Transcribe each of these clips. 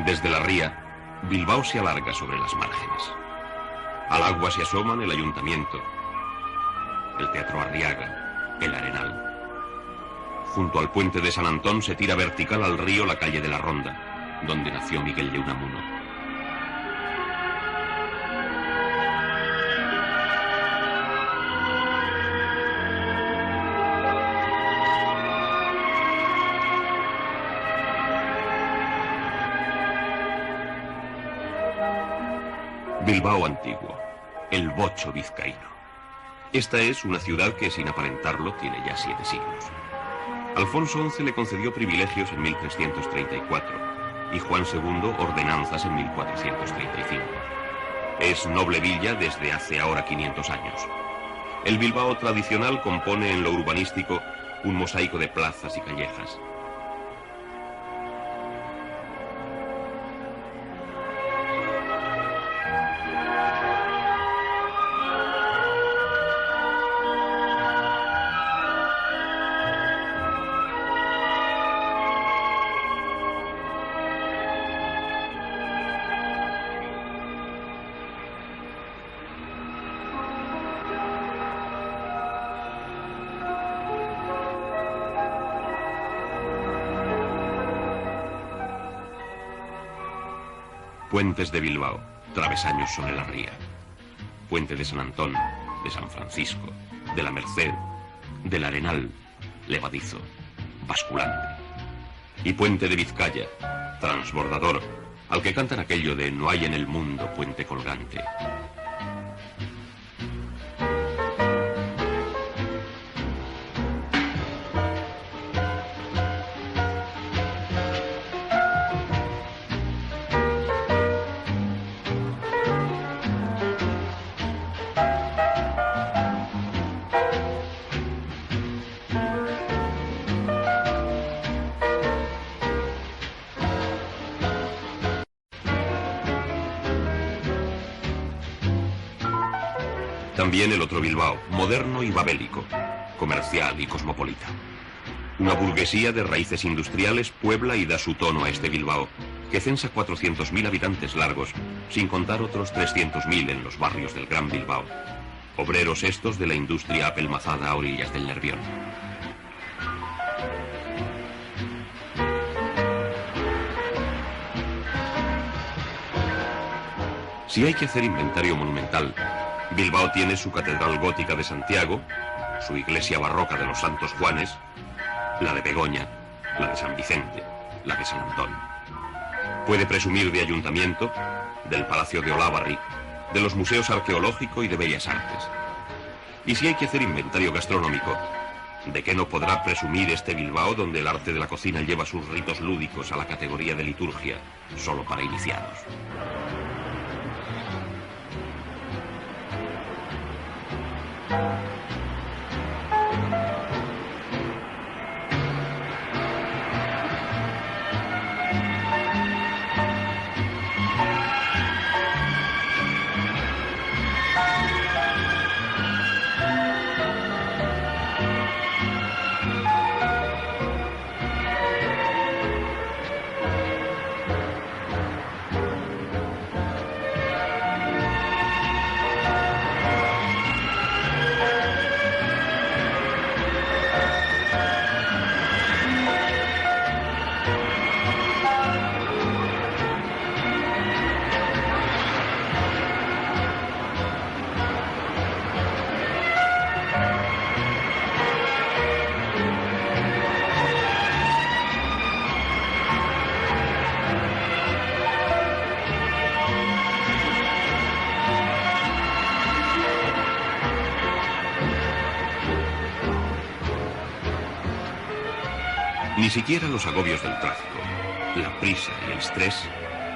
Desde la ría, Bilbao se alarga sobre las márgenes. Al agua se asoman el Ayuntamiento, el Teatro Arriaga, el Arenal. Junto al puente de San Antón se tira vertical al río la calle de la Ronda, donde nació Miguel de Unamuno. Bilbao antiguo, el Bocho vizcaíno. Esta es una ciudad que, sin aparentarlo, tiene ya 7 siglos. Alfonso XI le concedió privilegios en 1334 y Juan II ordenanzas en 1435. Es noble villa desde hace ahora 500 años. El Bilbao tradicional compone en lo urbanístico un mosaico de plazas y callejas. Puentes de Bilbao, travesaños sobre la ría. Puente de San Antón, de San Francisco, de la Merced, del Arenal, levadizo, basculante. Y puente de Vizcaya, transbordador, al que cantan aquello de no hay en el mundo puente colgante. También el otro Bilbao, moderno y babélico, comercial y cosmopolita. Una burguesía de raíces industriales puebla y da su tono a este Bilbao, que censa 400.000 habitantes largos, sin contar otros 300.000 en los barrios del Gran Bilbao. Obreros estos de la industria apelmazada a orillas del Nervión. Si hay que hacer inventario monumental, Bilbao tiene su Catedral Gótica de Santiago, su iglesia barroca de los Santos Juanes, la de Begoña, la de San Vicente, la de San Antón. Puede presumir de ayuntamiento, del Palacio de Olavarri, de los museos arqueológico y de bellas artes. Y si hay que hacer inventario gastronómico, ¿de qué no podrá presumir este Bilbao donde el arte de la cocina lleva sus ritos lúdicos a la categoría de liturgia, solo para iniciados? Ni siquiera los agobios del tráfico, la prisa y el estrés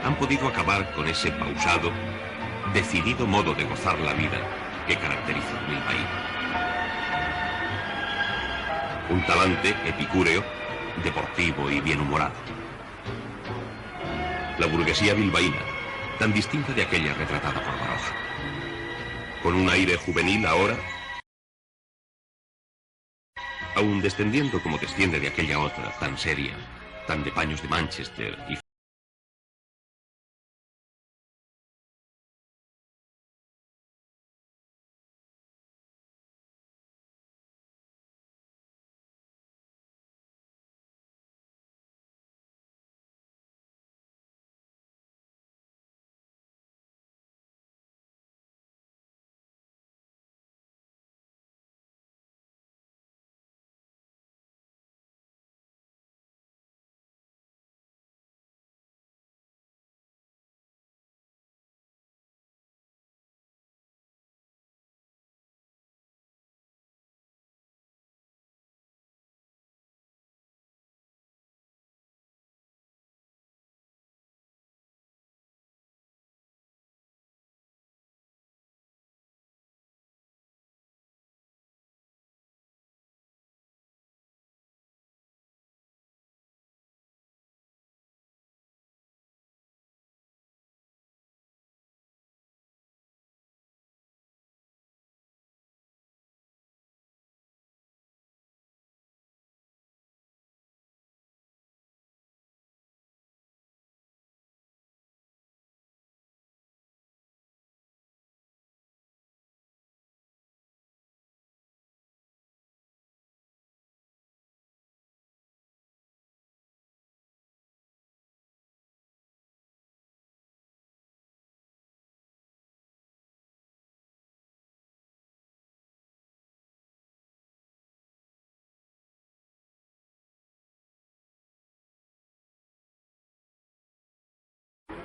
han podido acabar con ese pausado, decidido modo de gozar la vida que caracteriza a Bilbao. Un talante epicúreo, deportivo y bienhumorado. La burguesía bilbaína, tan distinta de aquella retratada por Baroja. Con un aire juvenil ahora, aun descendiendo como desciende de aquella otra, tan seria, tan de paños de Manchester y...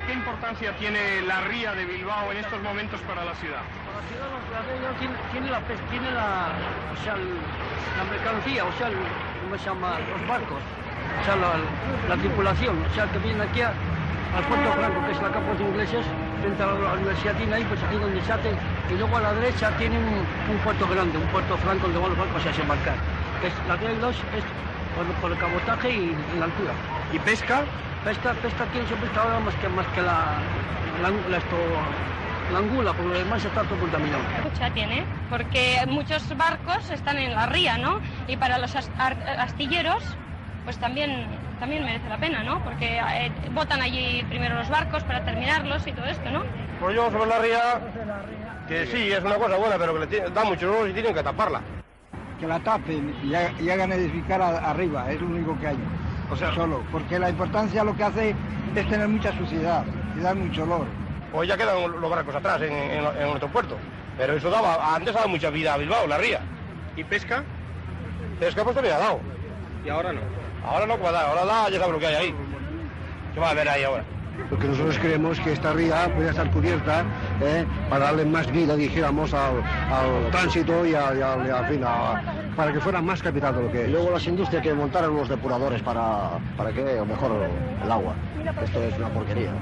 ¿Qué importancia tiene la ría de Bilbao en estos momentos para la ciudad? Para la ciudad, la ría tiene o sea, la mercancía, o sea, ¿cómo se llama? Los barcos, o sea, la tripulación, o sea, que vienen aquí al Puerto Franco, que es la campo de ingleses, frente a la universidad tiene ahí, pues ahí donde se hace, y luego a la derecha tienen un puerto grande, un puerto franco donde van los barcos a desembarcar, que es la ría de 2 es por el cabotaje y la altura. ¿Y pesca? Pesca aquí no se pesca ahora más que la angula, por lo demás está todo contaminado. Mucha tiene, porque muchos barcos están en la ría, ¿no? Y para los astilleros, pues también merece la pena, ¿no? Porque botan allí primero los barcos para terminarlos y todo esto, ¿no? Pues yo sobre la ría, que sí, es una cosa buena, pero que da muchos olores y tienen que taparla. Que la tapen y hagan edificar arriba, es lo único que hay. O sea, solo, porque la importancia lo que hace es tener mucha suciedad y dar mucho olor. Pues ya quedan los barcos atrás en nuestro puerto, pero eso antes daba mucha vida a Bilbao, la ría. ¿Y pesca? Pesca pues también ha dado. ¿Y ahora no? Ahora no, ahora da, ya sabes lo que hay ahí. ¿Qué va a haber ahí ahora? Porque nosotros creemos que esta ría puede estar cubierta para darle más vida, dijéramos, al tránsito y al fin, para que fuera más capital de lo que es. Luego las industrias que montaron los depuradores para que mejor el agua. Esto es una porquería.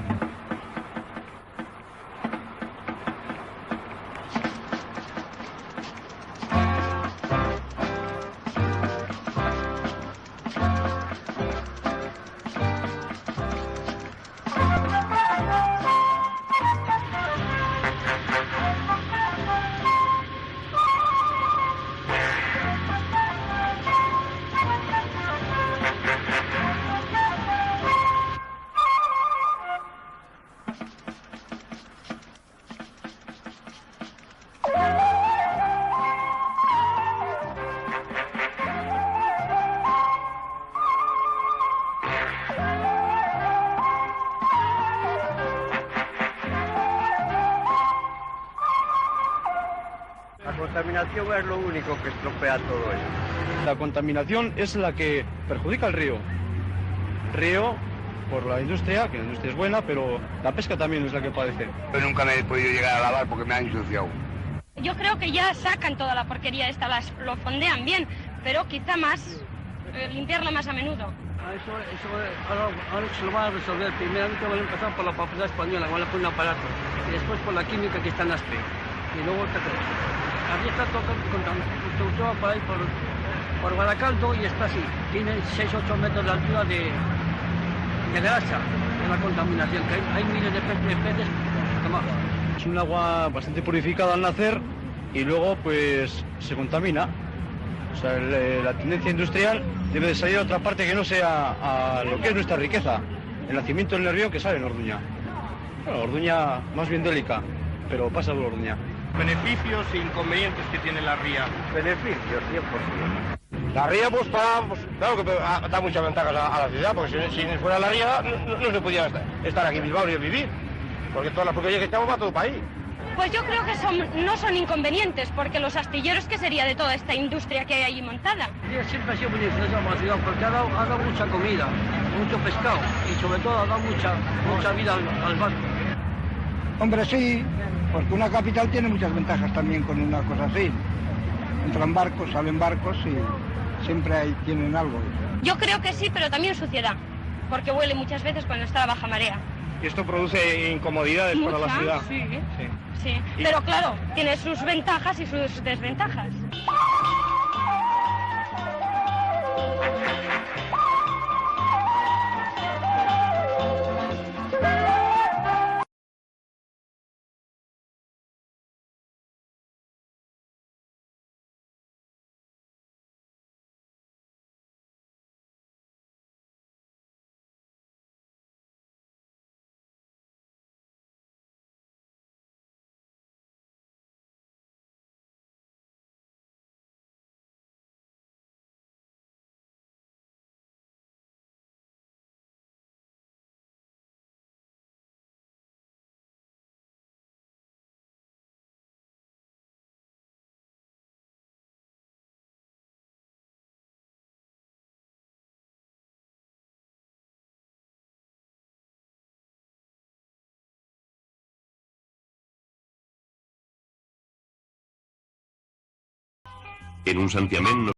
La contaminación es lo único que estropea todo eso. La contaminación es la que perjudica al río. Río por la industria, que la industria es buena, pero la pesca también es la que padece. Yo nunca me he podido llegar a lavar porque me han ensuciado. Yo creo que ya sacan toda la porquería esta, lo fondean bien, pero quizá más, limpiarla más a menudo. Ahora se lo van a resolver. Primeramente van a empezar por la papelera española, van a poner un aparato, y después por la química que está en Aspe. Y luego aquí está todo contaminado por ahí por Baracaldo y está así. Tiene 6-8 metros de altura de grasa de la contaminación, que hay miles de peces tomados. Es un agua bastante purificada al nacer y luego pues se contamina. O sea, la tendencia industrial debe de salir a otra parte que no sea a lo que es nuestra riqueza. El nacimiento del río que sale en Orduña. Bueno, Orduña más bien délica, pero pasa por Orduña. Beneficios e inconvenientes que tiene la ría. Beneficios, 100%. La ría, pues, claro que da muchas ventajas a la ciudad, porque si fuera la ría no se podía estar aquí en Bilbao ni vivir, porque todas las porquerías que echamos va a todo el país. Pues yo creo que no son inconvenientes, porque los astilleros, ¿qué sería de toda esta industria que hay allí montada? Siempre ha sido muy influenciado por la ciudad, porque ha dado mucha comida, mucho pescado, y sobre todo ha dado mucha vida al barco. Hombre, sí, porque una capital tiene muchas ventajas también con una cosa así. Entran barcos, salen barcos y siempre tienen algo. Yo creo que sí, pero también suciedad, porque huele muchas veces cuando está a baja marea. Y esto produce incomodidades para la ciudad. Sí. Pero claro, tiene sus ventajas y sus desventajas. En un santiamén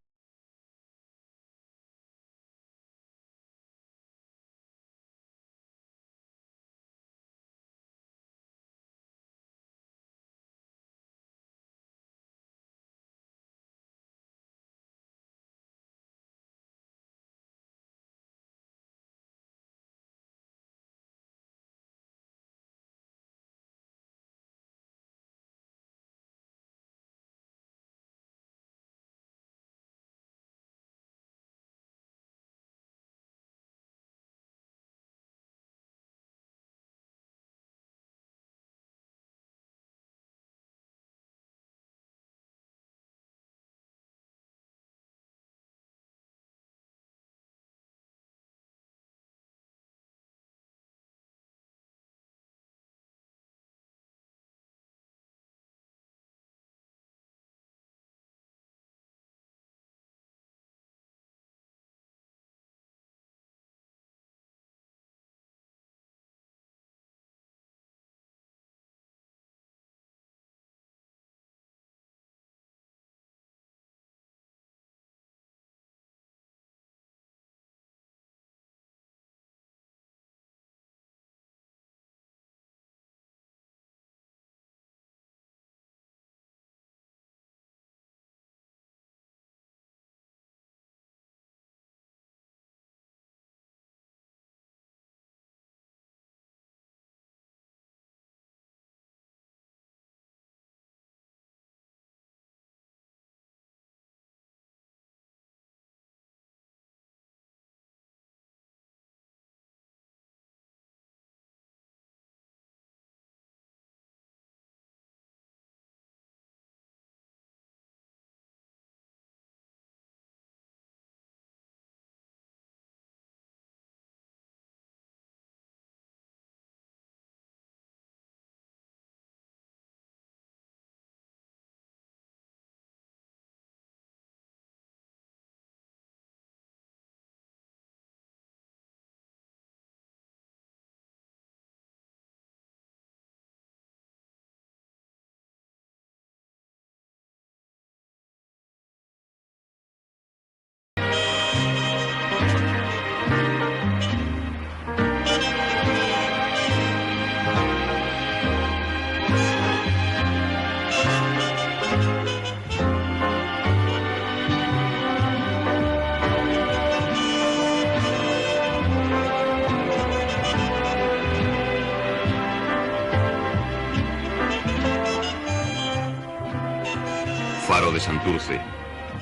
Faro de Santurce,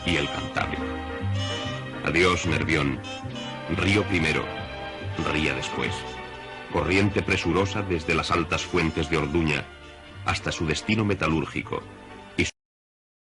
y el Cantábrico. Adiós, Nervión, río primero, ría después, corriente presurosa desde las altas fuentes de Orduña hasta su destino metalúrgico,